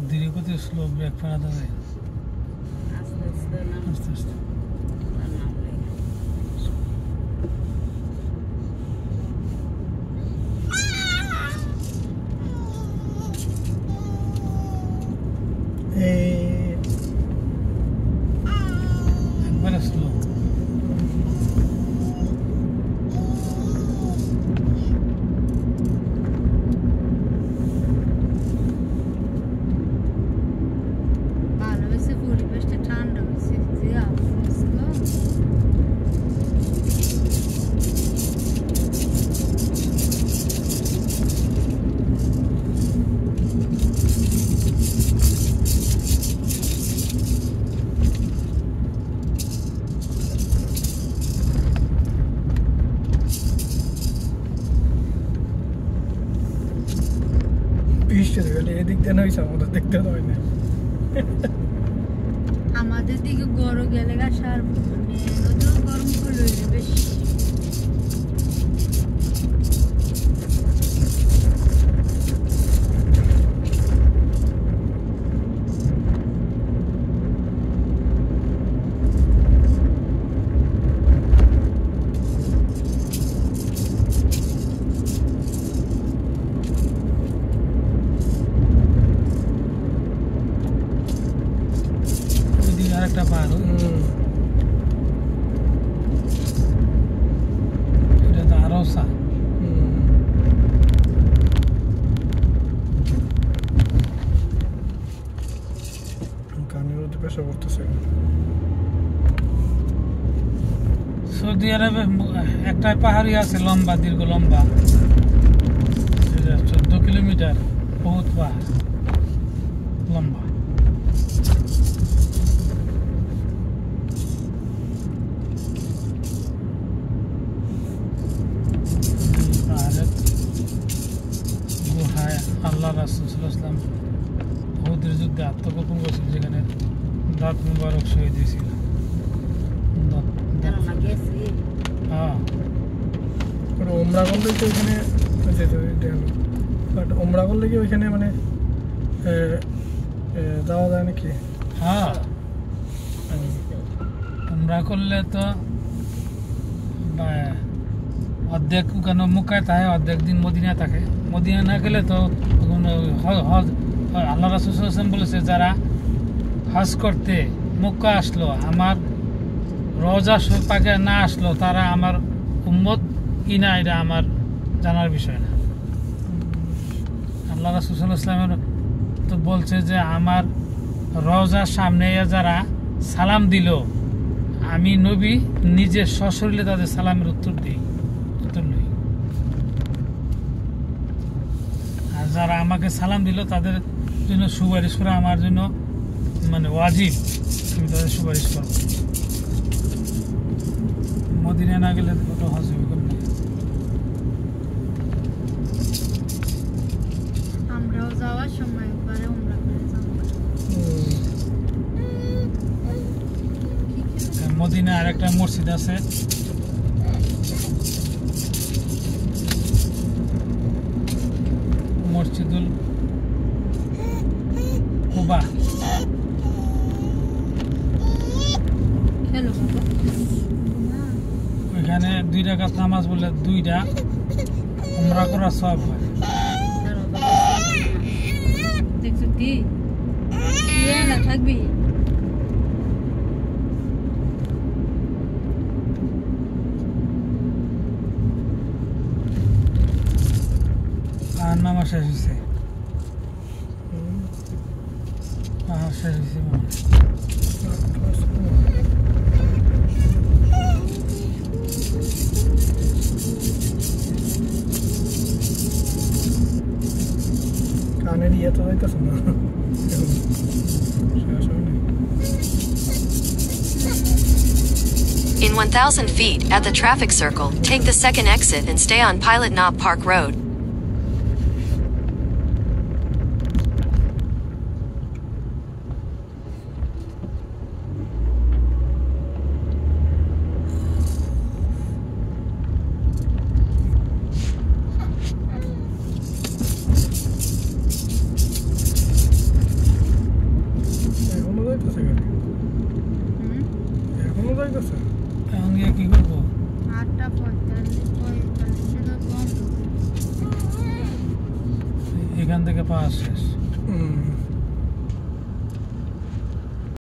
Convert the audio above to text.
ধীরে কত slow break ফেলা দেবে আস্তে আস্তে না আস্তে আস্তে একবারে স্লো ভালো হয়েছে পরিবেশটা ঠান্ডা হয়েছে যে আসলো এদিক দিয়ে হয়েছে আমাদের দেখতে হয় না আমাদের দিকে গরম গেলে গা সার নদীও গরম করলে বেশি আরেকটা পার এটা তো আরো সা সৌদি আরবে একটা পাহাড়ি আছে লম্বা দীর্ঘ লম্বা 14 কিলোমিটার বহুত পাহাড় লম্বা গুহায় আল্লাহ রাসূল সাল্লাল্লাহু আলাইহি ওয়াসাল্লাম উহুদের যুদ্ধে আত্মগোপন করেছিল যেখানে দাঁত মুবারক শহীদ হয়েছিল হ্যাঁ ওমরা করলে তো ওইখানে ওমরা করলে কি ওইখানে মানে যাওয়া যায় নাকি হ্যাঁ উমরা করলে তো অর্ধেক ওখানে মক্কায় থাকে অর্ধেক দিন মদিনা থাকে মদিনা না গেলে তো আল্লাহ রাসূল সাল্লাল্লাহু আলাইহি ওয়াসাল্লাম বলেছে যারা হজ করতে মক্কা আসলো আমার রওজা পাকে না আসলো তারা আমার উম্মত কি না এটা আমার জানার বিষয় না আল্লাহ রাসূল সাল্লাল্লাহু আলাইহি ওয়াসাল্লাম তো বলছে যে আমার রওজার সামনে যারা সালাম দিল আমি নবী নিজে সশরীরে তাদের সালামের উত্তর নই আর যারা আমাকে সালাম দিল তাদের জন্য সুপারিশ করা আমার জন্য মানে ওয়াজিব আমি তাদের সুপারিশ করব মদিনা না গেলে কত হজ হবে না আমরাও যাওয়ার সময় একবারে উমরা করে যাব মদিনা আরেকটা মসজিদ আছে মসজিদুল কুবা ওইখানে 2 রাকাত নামাজ বললে 2টা উমরা করা সওয়াব হয় দেখছো কি না থাকবি আর নামাজ শেষ হয়েছে শেষ হয়েছে কানের ইয়ে তো যাইতেছে না In 1,000 feet, at the traffic circle, take the second exit and stay on Pilot Knob Park Road. হইতেছে। এখন গিয়ে কি করবো? 8:45 তো বন্ধ। এখান থেকে পাওয়া শেষ। হুম